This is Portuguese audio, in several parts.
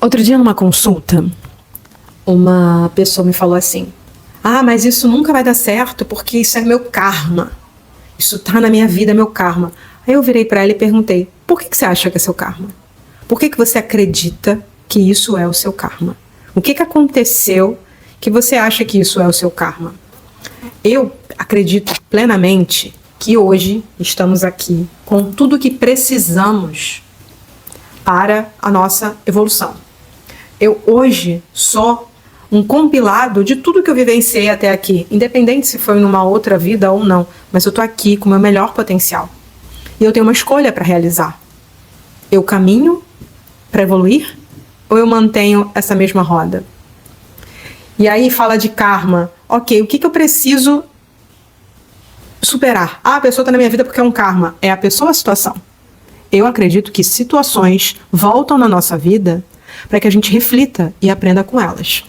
Outro dia, numa consulta, uma pessoa me falou assim: ah, mas isso nunca vai dar certo porque isso é meu karma. Isso tá na minha vida, é meu karma. Aí eu virei pra ela e perguntei: por que você acha que é seu karma? Por que você acredita que isso é o seu karma? O que aconteceu que você acha que isso é o seu karma? Eu acredito plenamente que hoje estamos aqui com tudo que precisamos para a nossa evolução. Eu hoje sou um compilado de tudo que eu vivenciei até aqui, independente se foi numa outra vida ou não, mas eu tô aqui com o meu melhor potencial. E eu tenho uma escolha para realizar. Eu caminho para evoluir ou eu mantenho essa mesma roda? E aí fala de karma. Ok, o que eu preciso superar? Ah, a pessoa está na minha vida porque é um karma. É a pessoa, a situação. Eu acredito que situações voltam na nossa vida para que a gente reflita e aprenda com elas.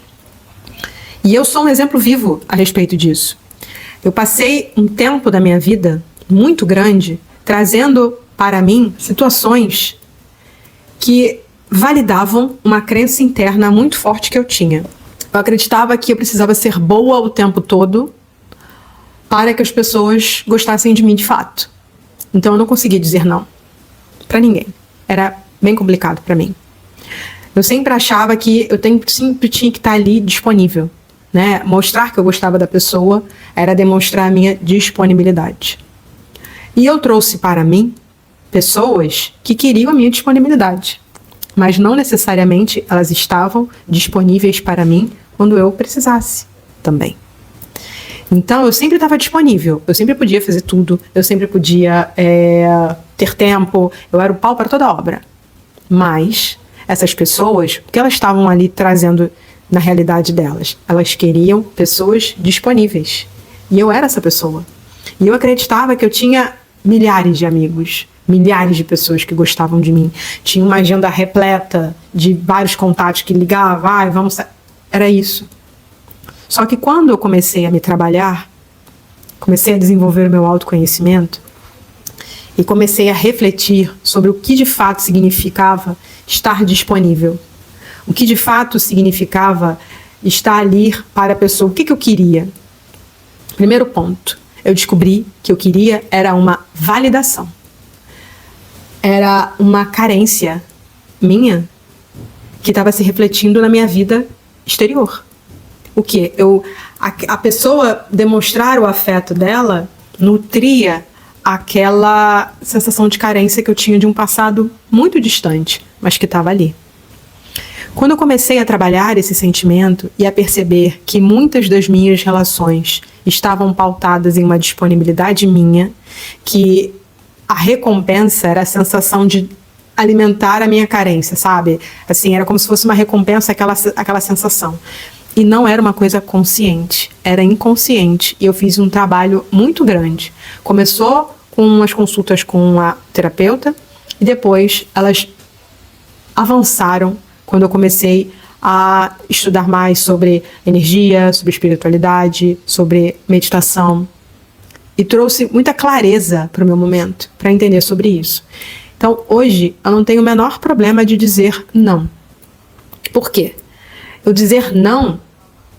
E eu sou um exemplo vivo a respeito disso. Eu passei um tempo da minha vida muito grande trazendo para mim situações que validavam uma crença interna muito forte que eu tinha. Eu acreditava que eu precisava ser boa o tempo todo para que as pessoas gostassem de mim de fato. Então eu não conseguia dizer não para ninguém. Era bem complicado para mim. Eu sempre achava que eu sempre tinha que estar ali disponível, né? Mostrar que eu gostava da pessoa era demonstrar a minha disponibilidade. E eu trouxe para mim pessoas que queriam a minha disponibilidade, mas não necessariamente elas estavam disponíveis para mim quando eu precisasse também. Então eu sempre estava disponível, eu sempre podia fazer tudo, eu sempre podia ter tempo, eu era o pau para toda obra. Mas essas pessoas, o que elas estavam ali trazendo na realidade delas? Elas queriam pessoas disponíveis. E eu era essa pessoa. E eu acreditava que eu tinha milhares de amigos, milhares de pessoas que gostavam de mim. Tinha uma agenda repleta de vários contatos que ligavam, vamos... Era isso. Só que quando eu comecei a me trabalhar, comecei a desenvolver o meu autoconhecimento e comecei a refletir sobre o que de fato significava estar disponível, o que de fato significava estar ali para a pessoa, o que eu queria. Primeiro ponto, eu descobri que eu queria era uma validação. Era uma carência minha que estava se refletindo na minha vida exterior. O que? A pessoa demonstrar o afeto dela nutria aquela sensação de carência que eu tinha de um passado muito distante, mas que estava ali. Quando eu comecei a trabalhar esse sentimento e a perceber que muitas das minhas relações estavam pautadas em uma disponibilidade minha, que a recompensa era a sensação de alimentar a minha carência, sabe? Assim, era como se fosse uma recompensa aquela sensação. E não era uma coisa consciente, era inconsciente. E eu fiz um trabalho muito grande. Começou com umas consultas com a terapeuta e depois elas avançaram quando eu comecei a estudar mais sobre energia, sobre espiritualidade, sobre meditação. E trouxe muita clareza para o meu momento, para entender sobre isso. Então, hoje, eu não tenho o menor problema de dizer não. Por quê? Eu dizer não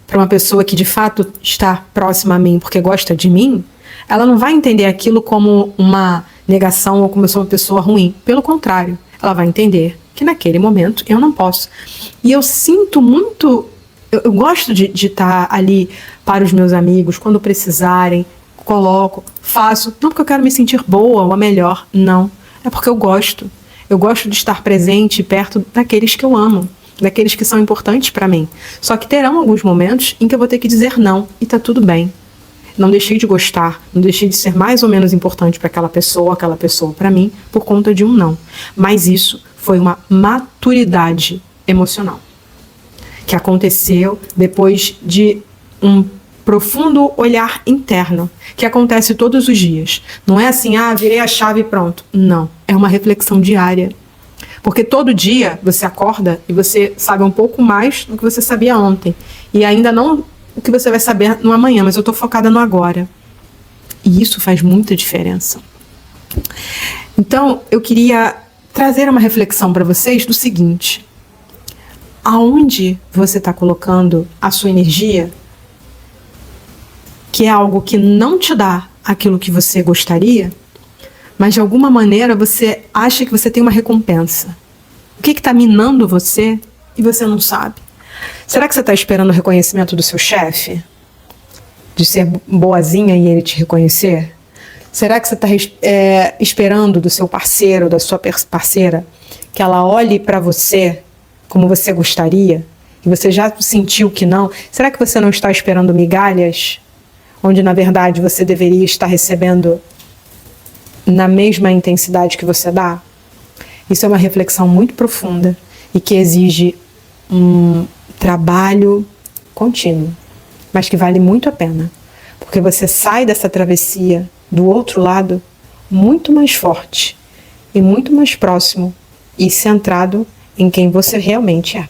para uma pessoa que de fato está próxima a mim porque gosta de mim, ela não vai entender aquilo como uma negação ou como eu sou uma pessoa ruim. Pelo contrário, ela vai entender que naquele momento eu não posso. E eu sinto muito, eu gosto de estar ali para os meus amigos, quando precisarem, coloco, faço, não porque eu quero me sentir boa ou a melhor, não. É porque eu gosto. Eu gosto de estar presente perto daqueles que eu amo, daqueles que são importantes para mim. Só que terão alguns momentos em que eu vou ter que dizer não, e tá tudo bem. Não deixei de gostar, não deixei de ser mais ou menos importante para aquela pessoa para mim, por conta de um não. Mas isso foi uma maturidade emocional que aconteceu depois de um profundo olhar interno, que acontece todos os dias. Não é assim, virei a chave e pronto. Não, é uma reflexão diária. Porque todo dia você acorda e você sabe um pouco mais do que você sabia ontem. E ainda não o que você vai saber no amanhã, mas eu estou focada no agora. E isso faz muita diferença. Então, eu queria trazer uma reflexão para vocês do seguinte. aonde você está colocando a sua energia, que é algo que não te dá aquilo que você gostaria, mas de alguma maneira você acha que você tem uma recompensa. O que está minando você e você não sabe? Será que você está esperando o reconhecimento do seu chefe? De ser boazinha e ele te reconhecer? Será que você está esperando do seu parceiro, da sua parceira, que ela olhe para você como você gostaria? E você já sentiu que não? Será que você não está esperando migalhas? Onde, na verdade, você deveria estar recebendo na mesma intensidade que você dá? Isso é uma reflexão muito profunda e que exige um trabalho contínuo, mas que vale muito a pena, porque você sai dessa travessia do outro lado muito mais forte e muito mais próximo e centrado em quem você realmente é.